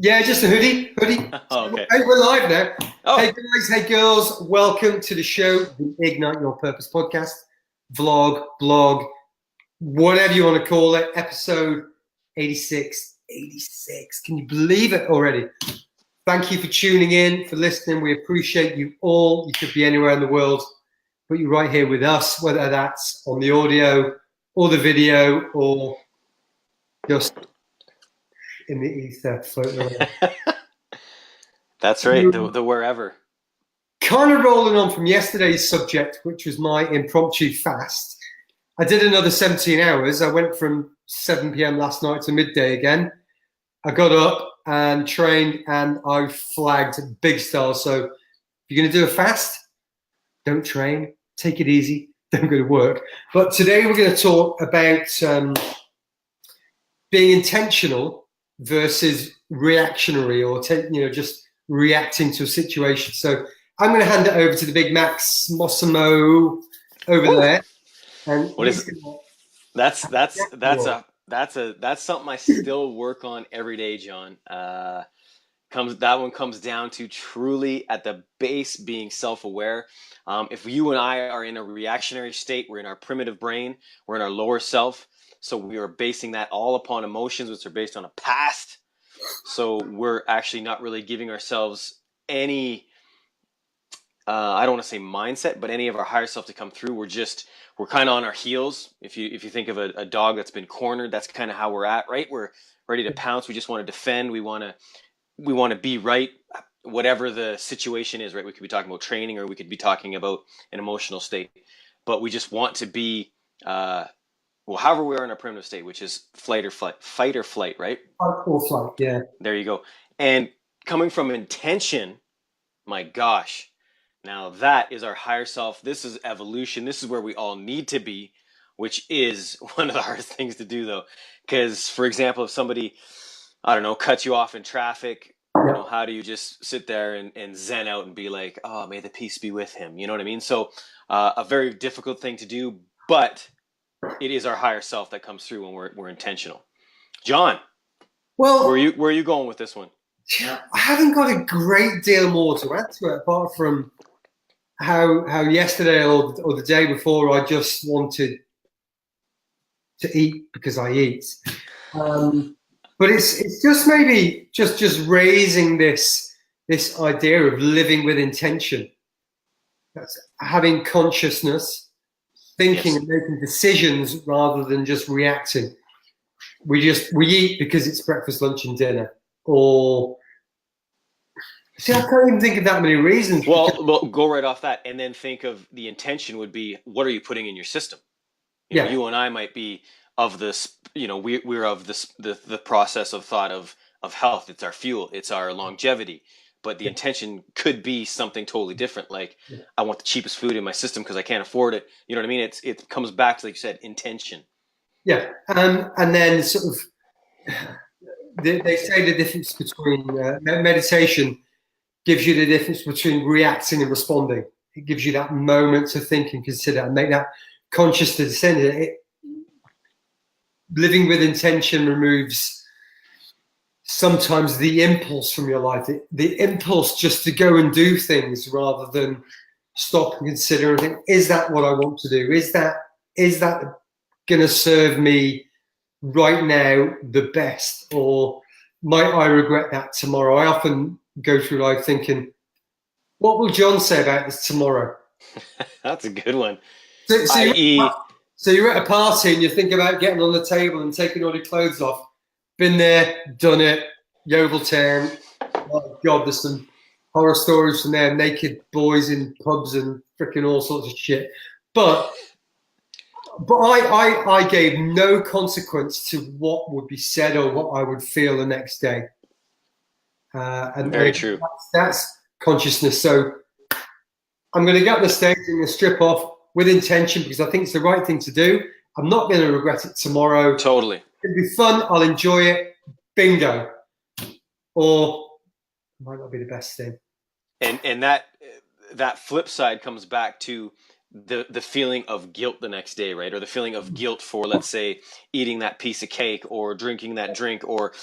Yeah, just a hoodie. Oh, okay. Hey, we're live now. Hey Oh, guys, hey girls, welcome to the show, the Ignite Your Purpose podcast, vlog, blog, whatever you want to call it, episode 86. 86. Can you believe it already? Thank you for tuning in, for listening. We appreciate you all. You could be anywhere in the world, but you're right here with us, whether that's on the audio or the video or just in the ether floating around. that's right. The wherever. Kind of rolling on from yesterday's subject, which was my impromptu fast. I did another 17 hours. I went from 7 p.m. last night to midday again. I got up and trained and I flagged big style. So if you're going to do a fast, don't train, take it easy, don't go to work. But today we're going to talk about being intentional versus reactionary or just reacting to a situation. So I'm going to hand it over to the big Max Mossimo over Woo! there, and What he's is going to that's something I still work on every day, John. Comes that one comes down to truly at the base being self-aware. If you and I are in a reactionary state, we're in our primitive brain, we're in our lower self. So we are basing that all upon emotions, which are based on a past. So we're actually not really giving ourselves any I don't want to say mindset, but any of our higher self to come through. We're kind of on our heels. If you think of a dog that's been cornered, that's kind of how we're at, right? We're ready to pounce. We just want to defend. We want to be right, whatever the situation is, right? We could be talking about training, or we could be talking about an emotional state, but we just want to be however we are in our primitive state, which is fight or flight, right? fight or flight. Yeah. There you go. And coming from intention, my gosh. Now that is our higher self. This is evolution. This is where we all need to be, which is one of the hardest things to do though. Because for example, if somebody, I don't know, cuts you off in traffic, Yeah. how do you just sit there and zen out and be like, oh, may the peace be with him. You know what I mean? So a very difficult thing to do, but it is our higher self that comes through when we're intentional. John, where are Well, you going with this one? I haven't got a great deal more to add to it apart from how yesterday or the day before I just wanted to eat because I eat. But it's just maybe just raising this idea of living with intention. That's having consciousness, thinking Yes. and making decisions rather than just reacting. We eat because it's breakfast, lunch, and dinner. Or see, I can't even think of that many reasons. Well, go right off that, and then think of the intention would be what are you putting in your system? Yeah, You and I might be of this. We're of this the process of thought of health. It's our fuel. It's our longevity. But the yeah, intention could be something totally different. Like yeah. I want the cheapest food in my system because I can't afford it. You know what I mean? It comes back to, like you said, intention. Yeah. And then sort of they say the difference between meditation gives you the difference between reacting and responding. It gives you that moment to think and consider and make that conscious decision. Living with intention removes sometimes the impulse from your life, the impulse just to go and do things rather than stop and consider and think, is that what I want to do? Is that going to serve me right now the best, or might I regret that tomorrow? I often go through life thinking, what will John say about this tomorrow? That's a good one. So, so, you're, I.e., so you're at a party and you think about getting on the table and taking all your clothes off. Been there, done it. Yeovil Town. Oh God, there's some horror stories from there. Naked boys in pubs and freaking all sorts of shit. But I gave no consequence to what would be said or what I would feel the next day. And very true. that's consciousness. So I'm going to get on the stage and going to strip off with intention because I think it's the right thing to do. I'm not going to regret it tomorrow. Totally. It'll be fun. I'll enjoy it. Bingo. Or it might not be the best thing. And that flip side comes back to the feeling of guilt the next day, right? Or the feeling of guilt for, let's say, eating that piece of cake or drinking that drink, or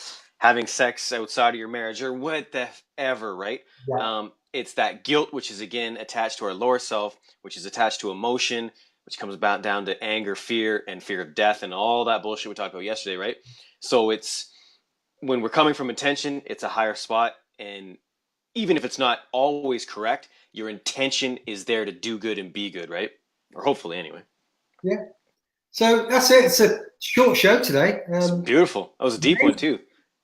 having sex outside of your marriage or whatever, right? Yeah. It's that guilt, which is again attached to our lower self, which is attached to emotion, which comes about down to anger, fear, and fear of death, and all that bullshit we talked about yesterday, right? So it's when we're coming from intention, it's a higher spot, and even if it's not always correct, your intention is there to do good and be good, right? Or hopefully, anyway. Yeah. So that's it. It's a short show today. It's beautiful. That was a deep one too.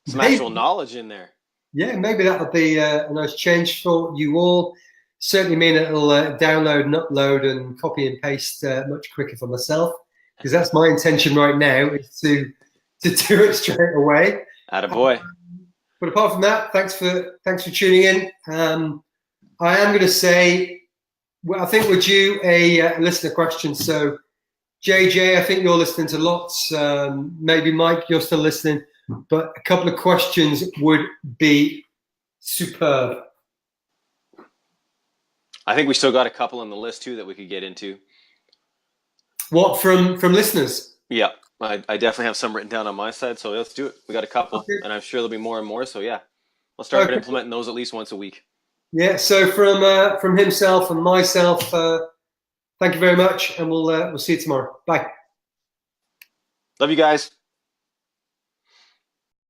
Some actual Maybe, knowledge in there. yeah, maybe that'll be a nice change for you all. Certainly mean it'll download and upload and copy and paste much quicker for myself, because that's my intention right now, is to do it straight away. Attaboy. But apart from that, thanks for tuning in. I am going to say, well, I think we're due a listener question. So, JJ, I think you're listening to lots. Maybe Mike, you're still listening. But a couple of questions would be superb. I think we still got a couple on the list too that we could get into. What, from listeners? Yeah, I definitely have some written down on my side, so let's do it. We got a couple, Okay. and I'm sure there'll be more and more. So yeah, let's start Okay. implementing those at least once a week. Yeah. So from himself and myself, thank you very much, and we'll see you tomorrow. Bye. Love you guys.